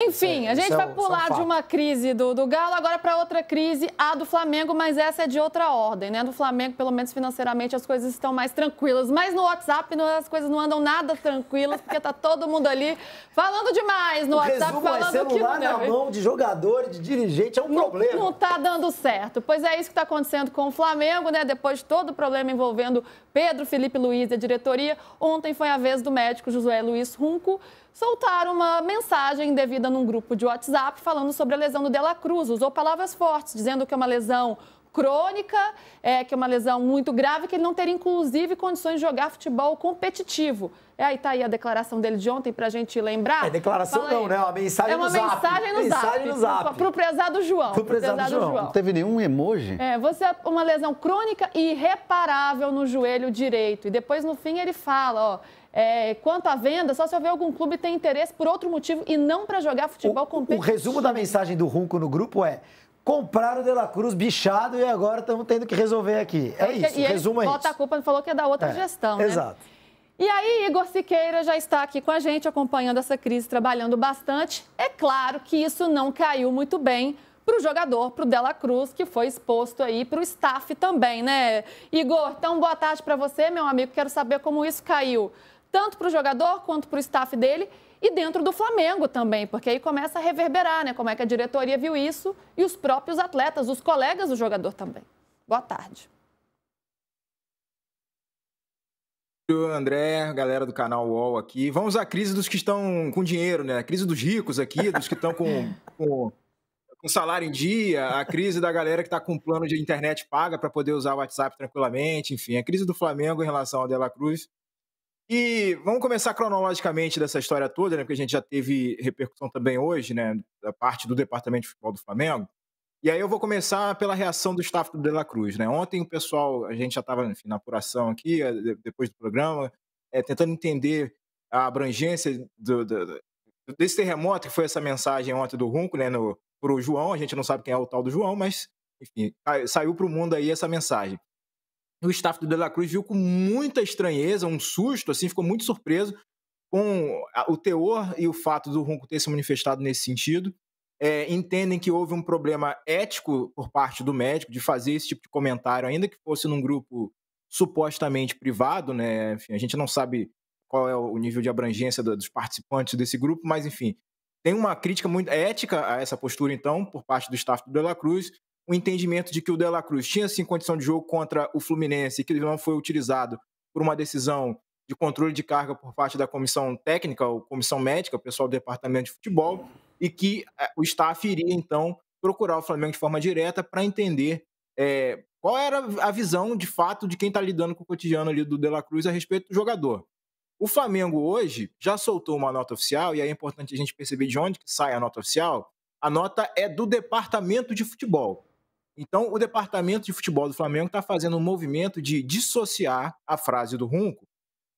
Enfim, a gente vai pular de uma crise do Galo agora para outra crise, a do Flamengo, mas essa é de outra ordem, né? Do Flamengo, pelo menos financeiramente, as coisas estão mais tranquilas. Mas no WhatsApp as coisas não andam nada tranquilas, porque tá todo mundo ali falando demais no WhatsApp, falando que celular na mão de jogador, de dirigente, é um problema. Não tá dando certo. Pois é isso que está acontecendo com o Flamengo, né? Depois de todo o problema envolvendo Pedro Felipe Luiz e a diretoria, ontem foi a vez do médico José Luiz Runco soltar uma mensagem indevida num grupo de WhatsApp falando sobre a lesão do De La Cruz. Usou palavras fortes, dizendo que é uma lesão crônica, que é uma lesão muito grave, que ele não teria, inclusive, condições de jogar futebol competitivo. Aí tá aí a declaração dele de ontem pra gente lembrar. É declaração não, né? Uma mensagem no Zap. É uma mensagem no Zap. Pro prezado João. Pro prezado João. Não teve nenhum emoji? Você é uma lesão crônica e irreparável no joelho direito. E depois, no fim, ele fala, quanto à venda, só se houver algum clube tem interesse por outro motivo e não para jogar futebol competitivo. O resumo da mensagem do Runco no grupo é: compraram o De La Cruz bichado e agora estamos tendo que resolver aqui. É isso, o resumo é isso. Bota a culpa, falou que é da outra gestão, né? Exato. E aí, Igor Siqueira já está aqui com a gente, acompanhando essa crise, trabalhando bastante. É claro que isso não caiu muito bem para o jogador, para o De La Cruz, que foi exposto aí, para o staff também, né? Igor, então boa tarde para você, meu amigo. Quero saber como isso caiu, tanto para o jogador quanto para o staff dele e dentro do Flamengo também, porque aí começa a reverberar, né? Como é que a diretoria viu isso e os próprios atletas, os colegas do jogador também. Boa tarde. André, galera do canal UOL aqui. Vamos à crise dos que estão com dinheiro, né? A crise dos ricos aqui, dos que estão com salário em dia, a crise da galera que está com plano de internet paga para poder usar o WhatsApp tranquilamente, enfim, a crise do Flamengo em relação ao De La Cruz. E vamos começar cronologicamente dessa história toda, né? Porque a gente já teve repercussão também hoje, né? Da parte do Departamento de Futebol do Flamengo. E aí eu vou começar pela reação do staff do De La Cruz, né? Ontem o pessoal, a gente já estava na apuração aqui, depois do programa, tentando entender a abrangência desse terremoto, que foi essa mensagem ontem do Runco, né? Para o João, a gente não sabe quem é o tal do João, mas, enfim, saiu para o mundo aí essa mensagem. O staff do De La Cruz viu com muita estranheza, um susto, assim, ficou muito surpreso com o teor e o fato do Runco ter se manifestado nesse sentido. Entendem que houve um problema ético por parte do médico de fazer esse tipo de comentário, ainda que fosse num grupo supostamente privado, né? Enfim, a gente não sabe qual é o nível de abrangência dos participantes desse grupo, mas, enfim, tem uma crítica muito ética a essa postura, então, por parte do staff do De La Cruz, o entendimento de que o De La Cruz tinha, sim, condição de jogo contra o Fluminense e que ele não foi utilizado por uma decisão de controle de carga por parte da comissão técnica, ou comissão médica, o pessoal do departamento de futebol, e que o staff iria, então, procurar o Flamengo de forma direta para entender qual era a visão, de fato, de quem está lidando com o cotidiano ali do De La Cruz a respeito do jogador. O Flamengo hoje já soltou uma nota oficial, e aí é importante a gente perceber de onde que sai a nota oficial. A nota é do Departamento de Futebol. Então, o Departamento de Futebol do Flamengo está fazendo um movimento de dissociar a frase do Runco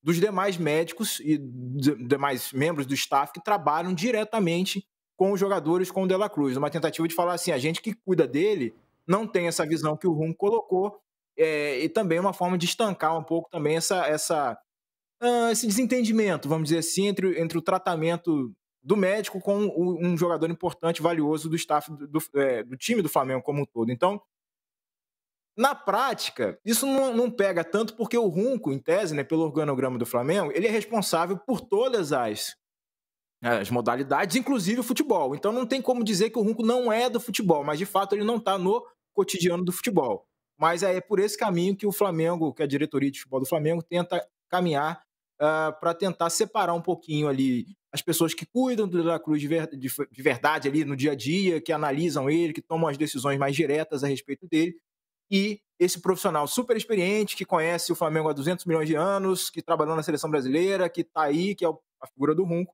dos demais médicos e demais membros do staff que trabalham diretamente com os jogadores, com o De La Cruz. Uma tentativa de falar assim, a gente que cuida dele não tem essa visão que o Runco colocou, e também uma forma de estancar um pouco também esse desentendimento, vamos dizer assim, entre o tratamento do médico com um jogador importante, valioso do staff do time do Flamengo como um todo. Então, na prática, isso não pega tanto porque o Runco, em tese, né, pelo organograma do Flamengo, ele é responsável por todas as modalidades, inclusive o futebol. Então não tem como dizer que o Runco não é do futebol, mas de fato ele não está no cotidiano do futebol. Mas é por esse caminho que o Flamengo, que a diretoria de futebol do Flamengo, tenta caminhar para tentar separar um pouquinho ali as pessoas que cuidam do De La Cruz de verdade ali no dia a dia, que analisam ele, que tomam as decisões mais diretas a respeito dele, e esse profissional super experiente, que conhece o Flamengo há 200 milhões de anos, que trabalhou na seleção brasileira, que está aí, que é a figura do Runco,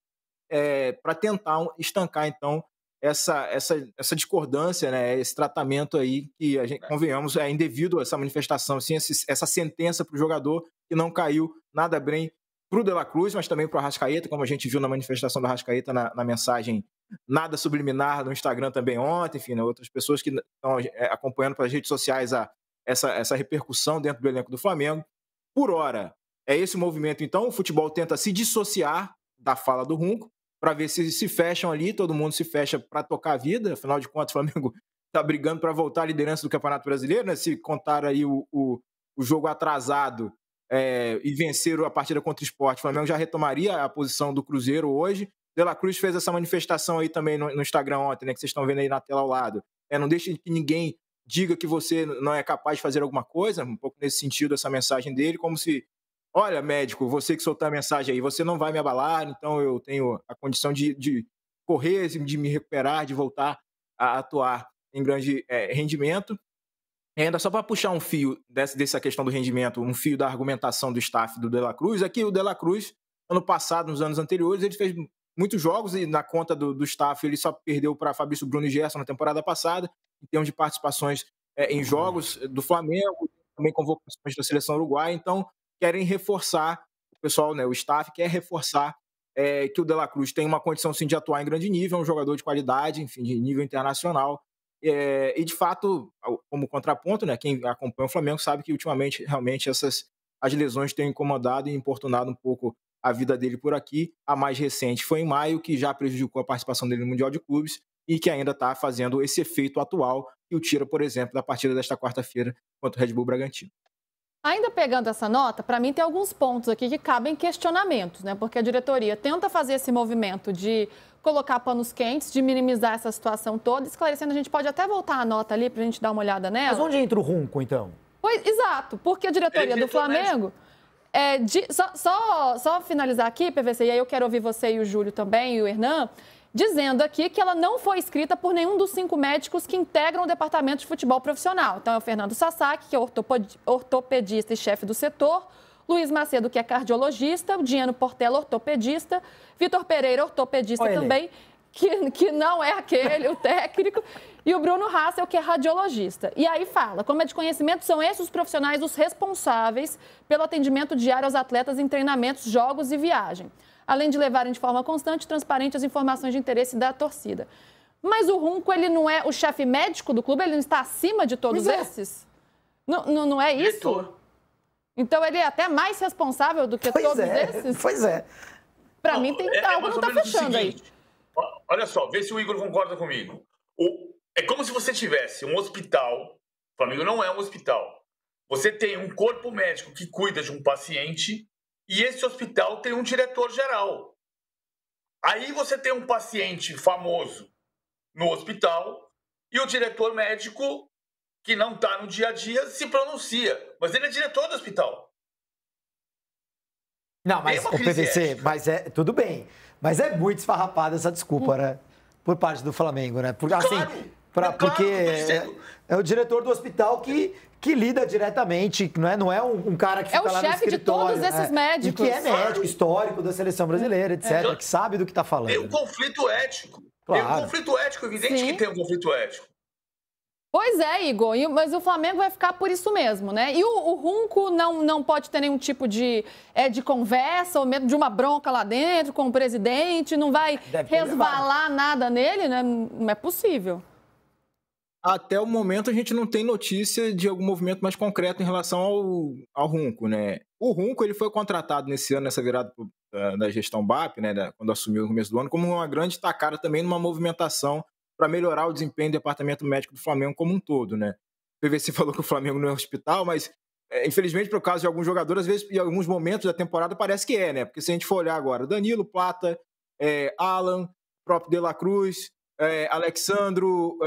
para tentar estancar, então, essa discordância, né, esse tratamento aí que, convenhamos, é indevido, essa manifestação, assim, essa sentença para o jogador que não caiu nada bem para o De La Cruz, mas também para o Arrascaeta, como a gente viu na manifestação do Arrascaeta na mensagem nada subliminar no Instagram também ontem, enfim, né, outras pessoas que estão acompanhando pelas redes sociais essa repercussão dentro do elenco do Flamengo. Por hora, é esse movimento, então, o futebol tenta se dissociar da fala do Runco, para ver se fecham ali, todo mundo se fecha para tocar a vida, afinal de contas o Flamengo está brigando para voltar à liderança do Campeonato Brasileiro, né? Se contar aí o jogo atrasado e vencer a partida contra o Sport, o Flamengo já retomaria a posição do Cruzeiro hoje. De La Cruz fez essa manifestação aí também no Instagram ontem, né, que vocês estão vendo aí na tela ao lado. Não deixe que ninguém diga que você não é capaz de fazer alguma coisa, um pouco nesse sentido essa mensagem dele, como se, olha, médico, você que soltou a mensagem aí, você não vai me abalar, então eu tenho a condição de correr, de me recuperar, de voltar a atuar em grande rendimento. E ainda só para puxar um fio dessa questão do rendimento, um fio da argumentação do staff do De La Cruz, é que o De La Cruz, ano passado, nos anos anteriores, ele fez muitos jogos e na conta do staff ele só perdeu para Fabrício Bruno e Gerson na temporada passada, em termos de participações em jogos do Flamengo, também convocações da seleção uruguaia, então querem reforçar, o pessoal, né, o staff quer reforçar que o De La Cruz tem uma condição sim de atuar em grande nível, é um jogador de qualidade, enfim, de nível internacional, e de fato, como contraponto, né, quem acompanha o Flamengo sabe que ultimamente realmente as lesões têm incomodado e importunado um pouco a vida dele por aqui. A mais recente foi em maio, que já prejudicou a participação dele no Mundial de Clubes e que ainda está fazendo esse efeito atual que o tira, por exemplo, da partida desta quarta-feira contra o Red Bull Bragantino. Ainda pegando essa nota, para mim tem alguns pontos aqui que cabem questionamentos, né? Porque a diretoria tenta fazer esse movimento de colocar panos quentes, de minimizar essa situação toda. Esclarecendo, a gente pode até voltar a nota ali para a gente dar uma olhada nela. Mas onde entra o Runco, então? Pois, exato, porque a diretoria do Flamengo... Só finalizar aqui, PVC, e aí eu quero ouvir você e o Júlio também, e o Hernan, dizendo aqui que ela não foi escrita por nenhum dos 5 médicos que integram o departamento de futebol profissional. Então é o Fernando Sasaki, que é ortopedista e chefe do setor, Luiz Macedo, que é cardiologista, o Diano Portela, ortopedista, Vitor Pereira, ortopedista também, que não é aquele, o técnico, e o Bruno Hassel, que é radiologista. E aí fala, como é de conhecimento, são esses os profissionais os responsáveis pelo atendimento diário aos atletas em treinamentos, jogos e viagem, além de levarem de forma constante e transparente as informações de interesse da torcida. Mas o Runco, ele não é o chefe médico do clube? Ele não está acima de todos esses? Não é isso? Diretor. Então ele é até mais responsável do que todos esses? Pois é. Para mim tem algo não está fechando aí. Olha só, vê se o Igor concorda comigo. É como se você tivesse um hospital, o Flamengo não é um hospital. Você tem um corpo médico que cuida de um paciente e esse hospital tem um diretor-geral. Aí você tem um paciente famoso no hospital e o diretor médico, que não está no dia a dia, se pronuncia. Mas ele é diretor do hospital. Não, mas o PVC, tudo bem. Mas é muito esfarrapada essa desculpa, né? Por parte do Flamengo, né? Porque, assim, porque é o diretor do hospital que lida diretamente, não é um cara que fica lá no escritório. É o chefe de todos esses médicos. E que é médico, histórico da seleção brasileira, etc., que sabe do que está falando. Tem um conflito ético. Claro. Tem um conflito ético, evidente que tem um conflito ético. Pois é, Igor, mas o Flamengo vai ficar por isso mesmo, né? E o Runco não pode ter nenhum tipo de conversa ou medo de uma bronca lá dentro com o presidente, não vai resvalar nada nele, né? Não é possível. Até o momento a gente não tem notícia de algum movimento mais concreto em relação ao Runco, né? O Runco, ele foi contratado nesse ano, nessa virada da gestão BAP, né? Quando assumiu no começo do ano, como uma grande tacada também numa movimentação para melhorar o desempenho do departamento médico do Flamengo como um todo, né? O PVC falou que o Flamengo não é um hospital, mas infelizmente, por causa de alguns jogadores, às vezes, em alguns momentos da temporada, parece que né? Porque se a gente for olhar agora, Danilo, Plata, Alan, próprio De La Cruz, Alexandro,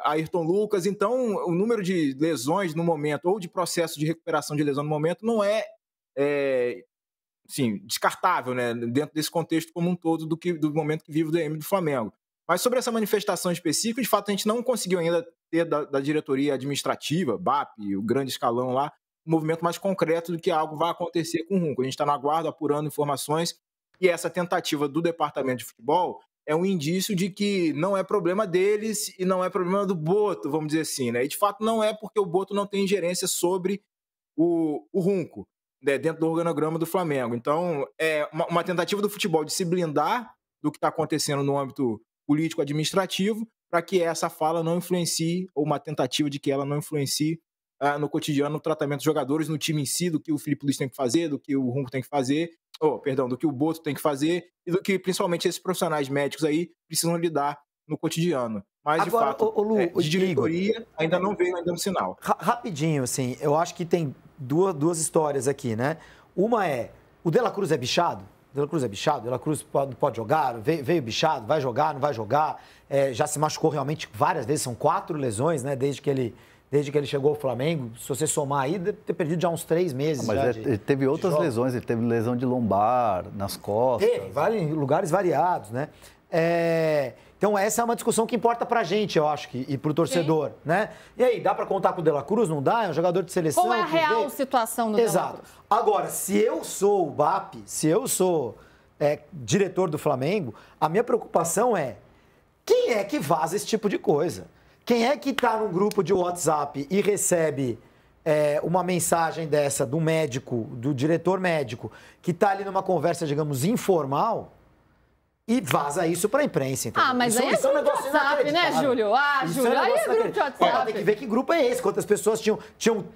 Ayrton Lucas, então o número de lesões no momento, ou de processo de recuperação de lesão no momento, não assim, descartável, né? Dentro desse contexto como um todo do momento que vive o DM do Flamengo. Mas sobre essa manifestação específica, de fato, a gente não conseguiu ainda ter da diretoria administrativa, BAP, o grande escalão lá, um movimento mais concreto do que algo vai acontecer com o Runco. A gente está no aguardo, apurando informações, e essa tentativa do departamento de futebol é um indício de que não é problema deles e não é problema do Boto, vamos dizer assim, né? E, de fato, não é porque o Boto não tem ingerência sobre o Runco, né, dentro do organograma do Flamengo. Então, é uma tentativa do futebol de se blindar do que está acontecendo no âmbito político-administrativo, para que essa fala não influencie, ou uma tentativa de que ela não influencie no cotidiano, no tratamento dos jogadores, no time em si, do que o Filipe Luís tem que fazer, do que o Runco tem que fazer, do que o Boto tem que fazer e do que principalmente esses profissionais médicos aí precisam lidar no cotidiano. Mas, agora, de fato, de diretoria ainda não veio ainda no sinal. Rapidinho, assim, eu acho que tem duas histórias aqui, né? Uma é, o De La Cruz é bichado? O De La Cruz é bichado? O De La Cruz pode jogar? Veio bichado? Vai jogar? Não vai jogar? Já se machucou realmente várias vezes, são 4 lesões, né? Desde que ele chegou ao Flamengo. Se você somar aí, deve ter perdido já uns 3 meses. Mas ele teve outras lesões, ele teve lesão de lombar, nas costas. Em lugares variados, né? Então, essa é uma discussão que importa pra gente, eu acho, e pro torcedor, né? E aí, dá pra contar com o De La Cruz? Não dá? É um jogador de seleção? Qual é a real situação do De La Cruz? Exato. Agora, se eu sou o BAP, se eu sou diretor do Flamengo, a minha preocupação é quem é que vaza esse tipo de coisa? Quem é que está num grupo de WhatsApp e recebe uma mensagem dessa do médico, do diretor médico, que está ali numa conversa, digamos, informal e vaza isso para a imprensa, entendeu? Mas aí é grupo de WhatsApp, né, Júlio? Júlio, aí é grupo de WhatsApp. Tem que ver que grupo é esse, quantas pessoas tinham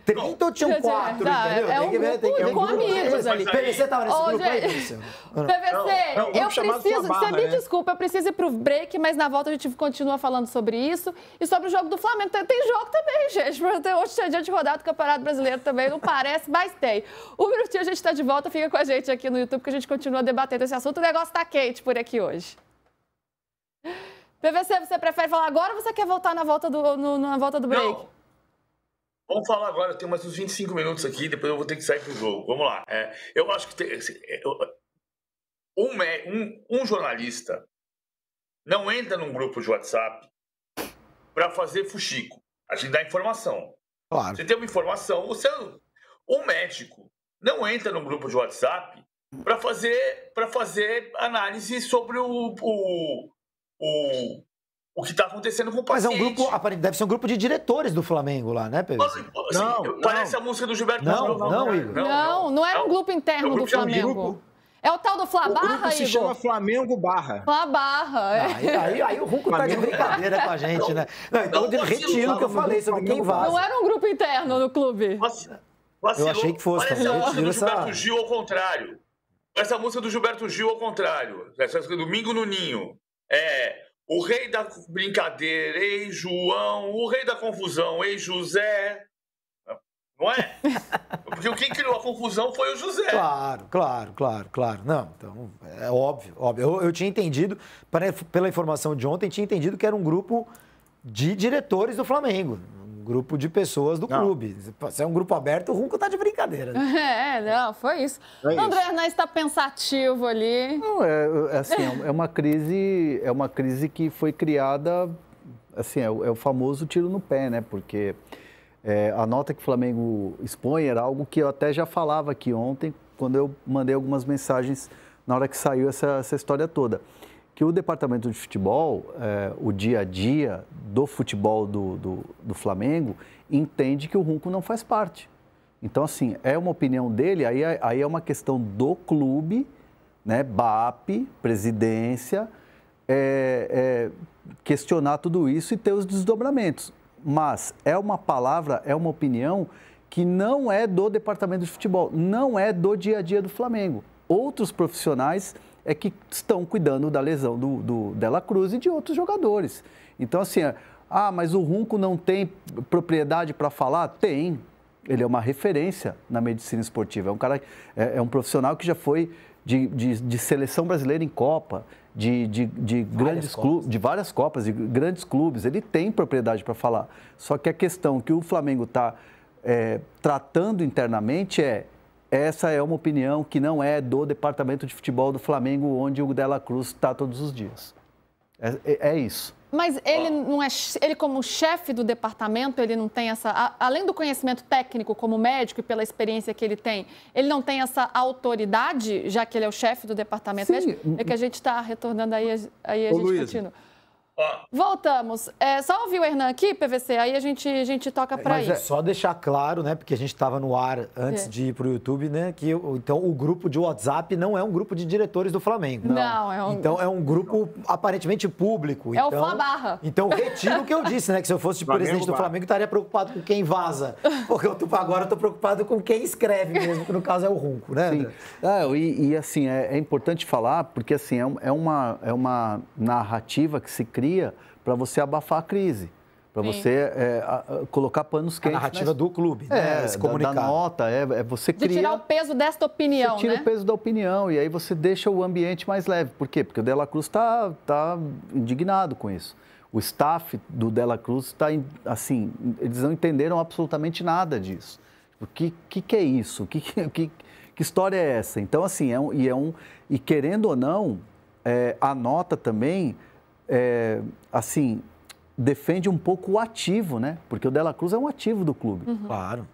30 ou tinham 4, entendeu? É um grupo com amigos ali. PVC estava nesse grupo aí, PVC, eu preciso, você me desculpa, eu preciso ir pro break, mas na volta a gente continua falando sobre isso e sobre o jogo do Flamengo. Tem jogo também, gente. Hoje é dia de rodada do Campeonato Brasileiro também, não parece, mas tem. Um minutinho a gente está de volta, fica com a gente aqui no YouTube que a gente continua debatendo esse assunto. O negócio tá quente por aqui hoje. PVC, você prefere falar agora ou você quer voltar na volta do break? Não. Vamos falar agora, eu tenho mais uns 25 minutos aqui, depois eu vou ter que sair pro jogo. Vamos lá. Eu acho que um jornalista não entra num grupo de WhatsApp para fazer fuxico. A gente dá informação. Claro. Você tem uma informação, um médico não entra num grupo de WhatsApp para fazer análise sobre o que está acontecendo com o paciente. Mas deve ser um grupo de diretores do Flamengo lá, né, Pedro? Parece a música do Gilberto Gil. Não era um grupo interno do Flamengo. É o tal do Flabarra, Igor? Se chama Flamengo Barra. Flabarra. Aí o Runco tá de brincadeira com a gente, né? Então eu retiro o que eu falei sobre quem vaza. Não era um grupo interno no clube. Eu achei que fosse. Parece a música do Gilberto Gil ao contrário. Essa música do Gilberto Gil ao contrário. Essa Domingo no Ninho. O rei da brincadeira, ei João. O rei da confusão, ei José. Não é? Porque quem criou a confusão foi o José. Claro. Não, então, é óbvio. Eu tinha entendido, pela informação de ontem, tinha entendido que era um grupo de diretores do Flamengo. Grupo de pessoas do clube. Se é um grupo aberto, o Runco tá de brincadeira. Né? Não, foi isso. André Hernandes está pensativo ali. Não, é uma crise que foi criada, assim, é o famoso tiro no pé, né? Porque a nota que o Flamengo expõe era algo que eu até já falava aqui ontem, quando eu mandei algumas mensagens na hora que saiu essa história toda. Que o departamento de futebol, o dia a dia do futebol do Flamengo, entende que o Runco não faz parte. Então, assim, é uma opinião dele, aí é uma questão do clube, né, BAP, presidência, questionar tudo isso e ter os desdobramentos. Mas é uma palavra, é uma opinião que não é do departamento de futebol, não é do dia a dia do Flamengo. Outros profissionais é que estão cuidando da lesão do De La Cruz e de outros jogadores. Então, assim, mas o Runco não tem propriedade para falar? Tem. Ele é uma referência na medicina esportiva. É um cara, é um profissional que já foi de seleção brasileira em Copa, de grandes clubes, de várias Copas, de grandes clubes. Ele tem propriedade para falar. Só que a questão que o Flamengo está tratando internamente essa é uma opinião que não é do departamento de futebol do Flamengo, onde o De La Cruz está todos os dias. É isso. Mas ele não é, ele como chefe do departamento, ele não tem essa, além do conhecimento técnico como médico e pela experiência que ele tem, ele não tem essa autoridade, já que ele é o chefe do departamento médico? É que a gente está retornando aí a gente continua. Voltamos. Só ouvir o Hernan aqui, PVC, aí a gente toca para isso. Só deixar claro, né, porque a gente estava no ar antes de ir para o YouTube, né, que então o grupo de WhatsApp não é um grupo de diretores do Flamengo. Não. Então é um grupo aparentemente público. É o Fla-Barra. Então retiro o que eu disse, né, que se eu fosse presidente do Flamengo, estaria preocupado com quem vaza. Porque agora eu estou preocupado com quem escreve mesmo, que no caso é o Runco, né? Sim. E assim, é importante falar, porque assim, é uma narrativa que se cria para você abafar a crise, para você colocar panos quentes. A narrativa do clube, né? Esse comunicado. Da nota, você cria... De tirar o peso desta opinião, Você tira né? o peso da opinião e aí você deixa o ambiente mais leve. Por quê? Porque o De La Cruz está indignado com isso. O staff do De La Cruz está, assim, eles não entenderam absolutamente nada disso. O que é isso? Que história é essa? Então, assim, e querendo ou não, a nota também, assim, defende um pouco o ativo, né? Porque o De La Cruz é um ativo do clube. Uhum. Claro.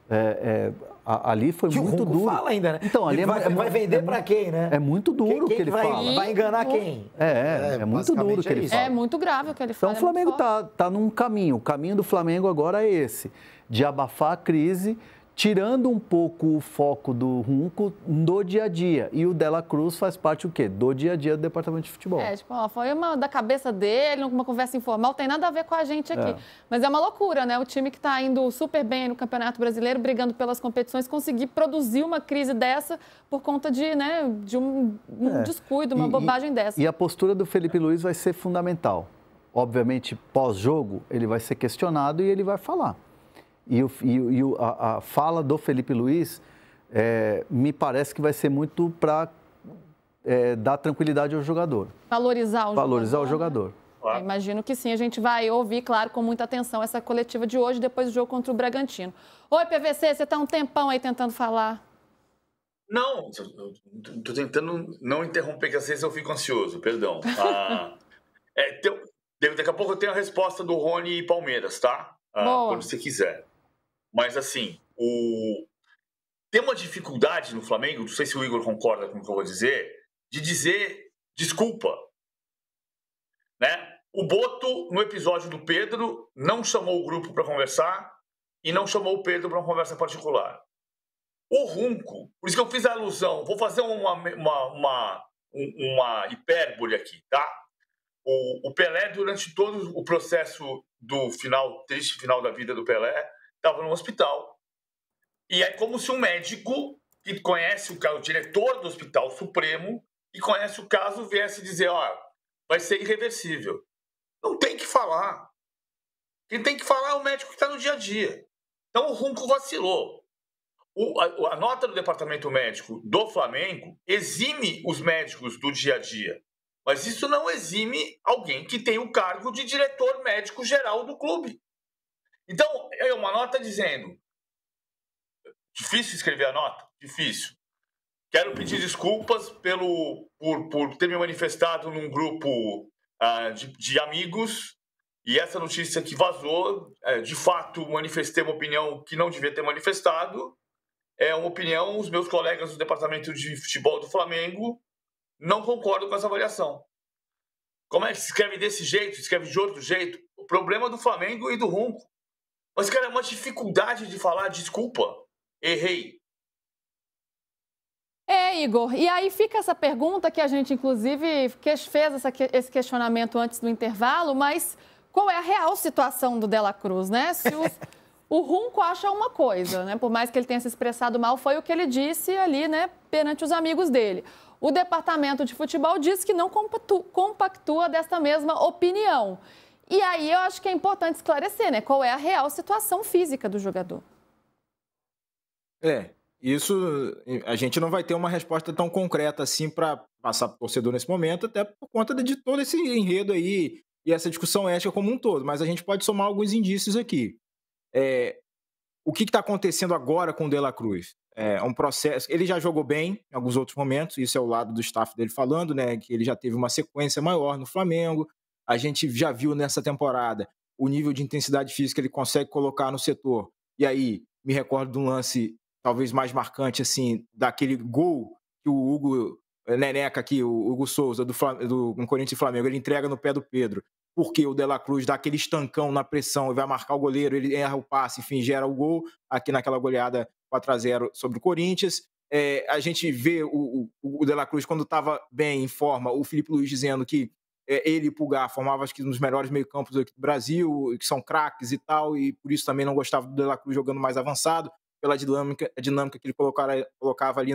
Ali foi muito duro. Fala ainda, né? Então, ali vai vender para quem, né? É muito duro o que ele fala. Vai enganar quem? É muito duro o que ele fala. É muito grave o que ele fala. Então, o Flamengo tá num caminho. O caminho do Flamengo agora é esse, de abafar a crise, tirando um pouco o foco do Runco do dia a dia. E o De La Cruz faz parte o quê? Do dia a dia do departamento de futebol. Foi da cabeça dele, uma conversa informal, tem nada a ver com a gente aqui. Mas é uma loucura, né? O time que está indo super bem no Campeonato Brasileiro, brigando pelas competições, conseguir produzir uma crise dessa por conta de um descuido, uma bobagem dessa. E a postura do Felipe Luiz vai ser fundamental. Obviamente, pós-jogo, ele vai ser questionado e ele vai falar. E a fala do Felipe Luiz me parece que vai ser muito para dar tranquilidade ao jogador. Valorizar o jogador. Né? Imagino que sim, a gente vai ouvir, claro, com muita atenção essa coletiva de hoje, depois do jogo contra o Bragantino. Oi, PVC, você está um tempão aí tentando falar. Não, estou tentando não interromper, que às vezes eu fico ansioso, perdão. Daqui a pouco eu tenho a resposta do Rony e Palmeiras, tá? Quando você quiser. Mas, assim, tem uma dificuldade no Flamengo, não sei se o Igor concorda com o que eu vou dizer, de dizer desculpa. Né? O Boto, no episódio do Pedro, não chamou o grupo para conversar e não chamou o Pedro para uma conversa particular. O Runco, por isso que eu fiz a alusão, vou fazer uma hipérbole aqui, tá? O Pelé, durante todo o processo do triste final da vida do Pelé, estava no hospital. E é como se um médico que conhece o diretor do Hospital Supremo e conhece o caso viesse dizer, vai ser irreversível. Não tem que falar. Quem tem que falar é o médico que está no dia a dia. Então o Runco vacilou. A nota do departamento médico do Flamengo exime os médicos do dia a dia. Mas isso não exime alguém que tem o cargo de diretor médico geral do clube. Então, é uma nota dizendo... Difícil escrever a nota? Difícil. Quero pedir desculpas por ter me manifestado num grupo de amigos, e essa notícia que vazou, de fato, manifestei uma opinião que não devia ter manifestado. É uma opinião, os meus colegas do departamento de futebol do Flamengo não concordam com essa avaliação. Como é que se escreve desse jeito, se escreve de outro jeito? O problema do Flamengo e do Runco. Mas, cara, é uma dificuldade de falar desculpa. Errei. Igor, e aí fica essa pergunta que a gente, inclusive, fez esse questionamento antes do intervalo, mas qual é a real situação do De La Cruz, né? O Runco acha uma coisa, né? Por mais que ele tenha se expressado mal, foi o que ele disse ali, né, perante os amigos dele. O departamento de futebol diz que não compactua desta mesma opinião. E aí eu acho que é importante esclarecer, né? Qual é a real situação física do jogador. Isso a gente não vai ter uma resposta tão concreta assim para passar para o torcedor nesse momento, até por conta de todo esse enredo aí e essa discussão ética como um todo. Mas a gente pode somar alguns indícios aqui. O que está acontecendo agora com o De La Cruz? É um processo. Ele já jogou bem em alguns outros momentos, isso é o lado do staff dele falando, né? Que ele já teve uma sequência maior no Flamengo. A gente já viu nessa temporada o nível de intensidade física que ele consegue colocar no setor. E aí, me recordo de um lance talvez mais marcante, assim, daquele gol que o Hugo Neneca aqui, o Hugo Souza, do Corinthians e Flamengo, ele entrega no pé do Pedro. porque o De La Cruz dá aquele estancão na pressão e vai marcar o goleiro, ele erra o passe, enfim, gera o gol aqui naquela goleada 4-0 sobre o Corinthians. A gente vê o De La Cruz, quando estava bem em forma, o Filipe Luís dizendo que ele e o Pulgar formavam, acho que, um dos melhores meio-campos aqui do Brasil, que são craques e tal, e por isso também não gostava do De La Cruz jogando mais avançado, pela dinâmica que ele colocava ali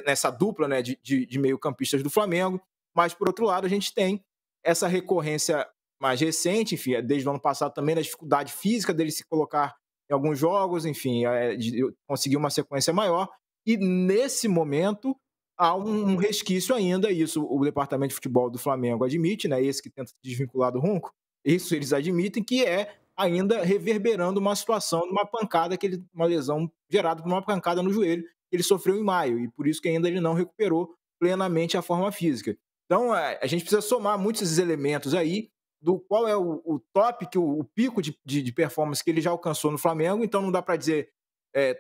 nessa dupla, né, de meio-campistas do Flamengo. Mas, por outro lado, a gente tem essa recorrência mais recente, enfim, desde o ano passado também, da dificuldade física dele se colocar em alguns jogos, enfim, de conseguir uma sequência maior. E, nesse momento, há um resquício ainda, isso o departamento de futebol do Flamengo admite, né, esse que tenta se desvincular do Runco, isso eles admitem, que é ainda reverberando uma situação, uma pancada, uma lesão gerada por uma pancada no joelho que ele sofreu em maio, e por isso que ainda ele não recuperou plenamente a forma física. Então, a gente precisa somar muitos esses elementos aí, do qual é o top, o pico de performance que ele já alcançou no Flamengo. Então, não dá para dizer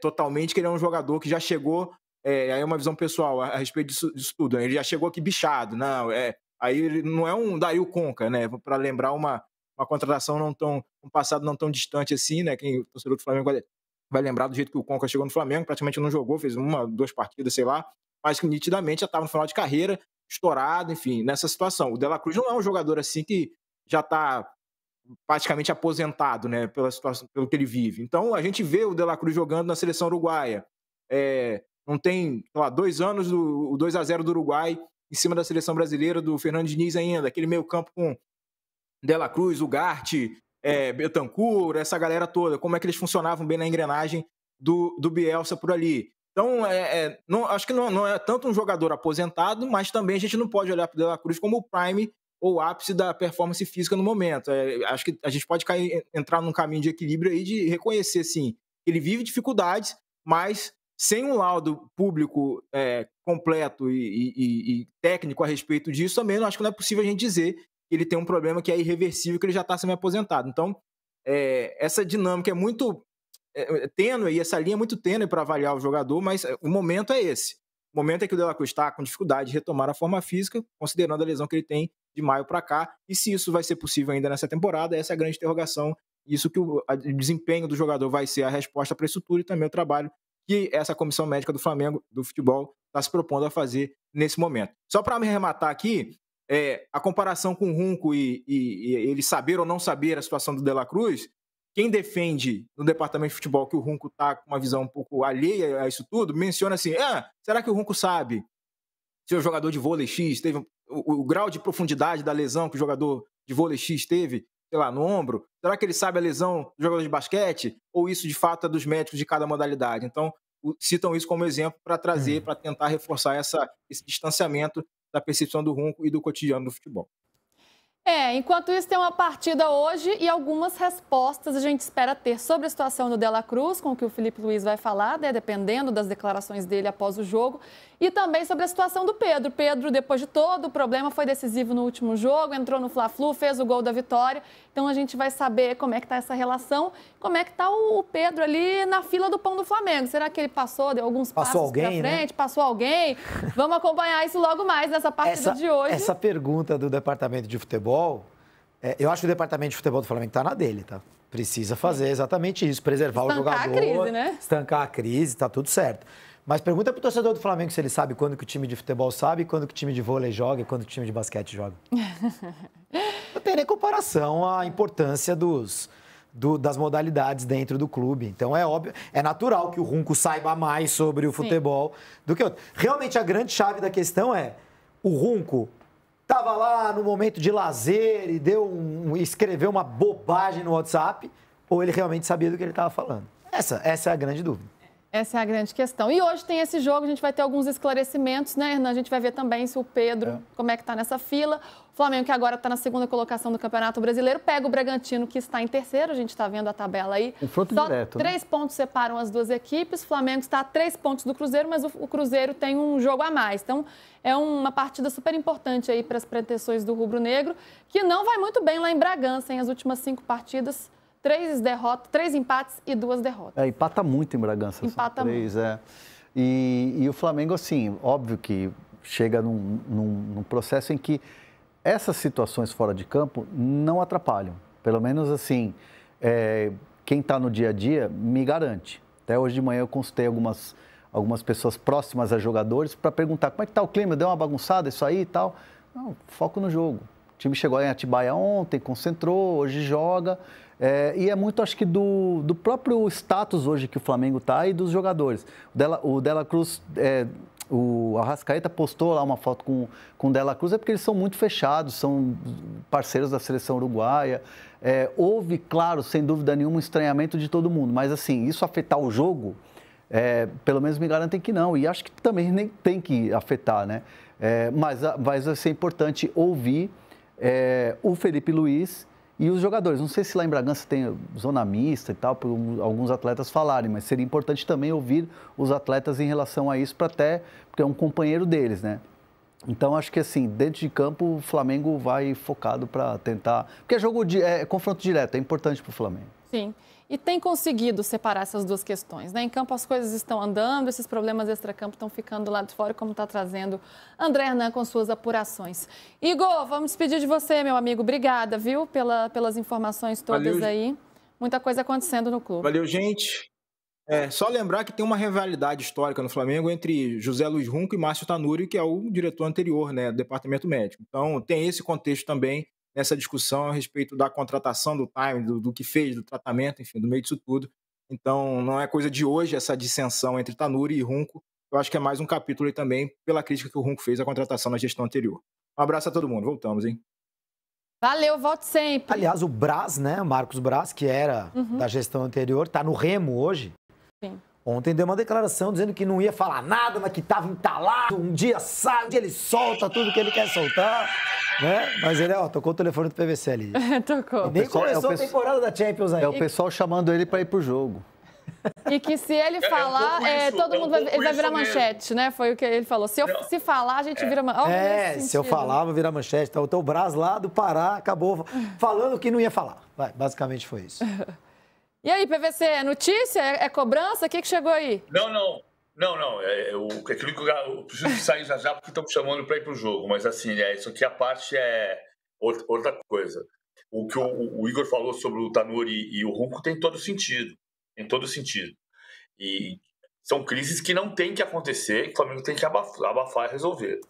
totalmente que ele é um jogador que já chegou, aí é uma visão pessoal a respeito disso tudo, né? Ele já chegou aqui bichado, não, aí ele não é um Dario Conca, né, para lembrar uma contratação um passado não tão distante assim, né, quem o torcedor do Flamengo vai lembrar do jeito que o Conca chegou no Flamengo, praticamente não jogou, fez 1, 2 partidas, sei lá, mas que nitidamente já estava no final de carreira, estourado, enfim, nessa situação. O De La Cruz não é um jogador assim que já está praticamente aposentado, né, pela situação, pelo que ele vive. Então, a gente vê o De La Cruz jogando na seleção uruguaia. Não tem, sei lá, 2 anos o 2-0 do Uruguai em cima da seleção brasileira do Fernando Diniz ainda, aquele meio campo com De La Cruz, Ugarte, Bentancur, essa galera toda, como é que eles funcionavam bem na engrenagem do Bielsa por ali. Então, não, acho que não é tanto um jogador aposentado, mas também a gente não pode olhar para o De La Cruz como o prime ou ápice da performance física no momento. Acho que a gente pode entrar num caminho de equilíbrio aí de reconhecer, sim, que ele vive dificuldades, mas sem um laudo público completo e técnico a respeito disso, também não acho que não é possível a gente dizer que ele tem um problema que é irreversível, que ele já está semi-aposentado. Então, essa dinâmica é muito tênue, e essa linha é muito tênue para avaliar o jogador, mas o momento é esse. O momento é que o De La Cruz está com dificuldade de retomar a forma física, considerando a lesão que ele tem de maio para cá, e se isso vai ser possível ainda nessa temporada, essa é a grande interrogação. Isso que o desempenho do jogador vai ser a resposta para isso tudo, e também o trabalho que essa comissão médica do Flamengo, do futebol, está se propondo a fazer nesse momento. Só para me arrematar aqui, a comparação com o Runco e ele saber ou não saber a situação do De La Cruz, quem defende no departamento de futebol que o Runco está com uma visão um pouco alheia a isso tudo, menciona assim, será que o Runco sabe se o jogador de vôlei X teve o grau de profundidade da lesão que o jogador de vôlei X teve, sei lá, no ombro? Será que ele sabe a lesão do jogador de basquete? Ou isso, de fato, é dos médicos de cada modalidade? Então, citam isso como exemplo para trazer, para tentar reforçar esse distanciamento da percepção do Runco e do cotidiano do futebol. Enquanto isso, tem uma partida hoje e algumas respostas a gente espera ter sobre a situação do De La Cruz, com o que o Filipe Luís vai falar, né, dependendo das declarações dele após o jogo, e também sobre a situação do Pedro. Pedro, depois de todo o problema, foi decisivo no último jogo, entrou no Fla-Flu, fez o gol da vitória. Então, a gente vai saber como é que está essa relação, como é que está o Pedro ali na fila do pão do Flamengo. Será que ele deu alguns passos para frente? Né? Passou alguém? Vamos acompanhar isso logo mais nessa partida de hoje. Essa pergunta do departamento de futebol, eu acho que o departamento de futebol do Flamengo está na dele, tá? Precisa fazer exatamente isso, preservar o jogador. Estancar a crise, né? Estancar a crise, tá tudo certo. Mas pergunta pro torcedor do Flamengo se ele sabe quando que o time de futebol sabe, quando que o time de vôlei joga e quando que o time de basquete joga. Não tem nem comparação à importância das modalidades dentro do clube. Então, é óbvio, é natural que o Runco saiba mais sobre o futebol do que outro. Realmente, a grande chave da questão é o Runco estava lá no momento de lazer e escreveu uma bobagem no WhatsApp, ou ele realmente sabia do que ele estava falando? Essa é a grande dúvida. Essa é a grande questão. E hoje tem esse jogo, a gente vai ter alguns esclarecimentos, né, Hernan? A gente vai ver também se o Pedro, como é que está nessa fila. O Flamengo, que agora está na segunda colocação do Campeonato Brasileiro, pega o Bragantino, que está em terceiro. A gente está vendo a tabela aí. Confronto direto. 3 pontos separam as duas equipes. O Flamengo está a 3 pontos do Cruzeiro, mas o Cruzeiro tem um jogo a mais. Então, é uma partida super importante aí para as pretensões do Rubro Negro, que não vai muito bem lá em Bragança, em as últimas 5 partidas. 3 empates e 2 derrotas. Empata muito em Bragança. Empata muito. E o Flamengo, assim, óbvio que chega num processo em que essas situações fora de campo não atrapalham. Pelo menos assim, quem está no dia a dia me garante. Até hoje de manhã eu consultei algumas pessoas próximas a jogadores para perguntar como é que está o clima, deu uma bagunçada isso aí e tal. Não, foco no jogo. O time chegou em Atibaia ontem, concentrou, hoje joga. E é muito, acho que, do próprio status hoje que o Flamengo está e dos jogadores. O Dela Cruz, o Arrascaeta postou lá uma foto com o Dela Cruz, porque eles são muito fechados, são parceiros da seleção uruguaia. Houve, claro, sem dúvida nenhuma, um estranhamento de todo mundo, mas assim, isso afetar o jogo, pelo menos me garantem que não. E acho que também nem tem que afetar, né? Mas vai ser importante ouvir o Felipe Luiz e os jogadores. Não sei se lá em Bragança tem zona mista e tal, para alguns atletas falarem, mas seria importante também ouvir os atletas em relação a isso, porque é um companheiro deles, né? Então, acho que assim, dentro de campo, o Flamengo vai focado para tentar... Porque é confronto direto, é importante para o Flamengo. Sim. E tem conseguido separar essas duas questões, né? Em campo as coisas estão andando, esses problemas extracampo estão ficando lá de fora, como está trazendo André Hernan com suas apurações. Igor, vamos despedir de você, meu amigo. Obrigada, viu, pelas informações todas. Valeu. Aí. Muita coisa acontecendo no clube. Valeu, gente. Só lembrar que tem uma rivalidade histórica no Flamengo entre José Luiz Runco e Márcio Tanuri, que é o diretor anterior, né, do departamento médico. Então, tem esse contexto também nessa discussão a respeito da contratação, do time, do que fez, do tratamento, enfim, do meio disso tudo. Então, não é coisa de hoje essa dissensão entre Tanuri e Runco. Eu acho que é mais um capítulo aí também pela crítica que o Runco fez à contratação na gestão anterior. Um abraço a todo mundo. Voltamos, hein? Valeu, volte sempre. Aliás, o Braz, né, Marcos Braz, que era da gestão anterior, está no Remo hoje. Sim. Ontem deu uma declaração dizendo que não ia falar nada, mas que estava entalado. Um dia sai, um dia ele solta tudo que ele quer soltar, né? Mas ele, tocou o telefone do PVC ali. Tocou. Nem começou a temporada da Champions aí. É o pessoal chamando ele para ir pro jogo. E que se ele falar, todo mundo vai virar manchete, né? Foi o que ele falou. Se falar, a gente vira manchete. Se eu falar, vai virar manchete. Então o Braz lá do Pará acabou falando que não ia falar. Basicamente foi isso. E aí, PVC, é notícia? É cobrança? O que chegou aí? Não. Aquilo que eu preciso sair já porque estão me chamando para ir para o jogo. Mas assim, isso aqui a parte é outra coisa. O que o Igor falou sobre o Tanuri e o Runco tem todo sentido. Tem todo sentido. E são crises que não tem que acontecer, que o Flamengo tem que abafar e resolver.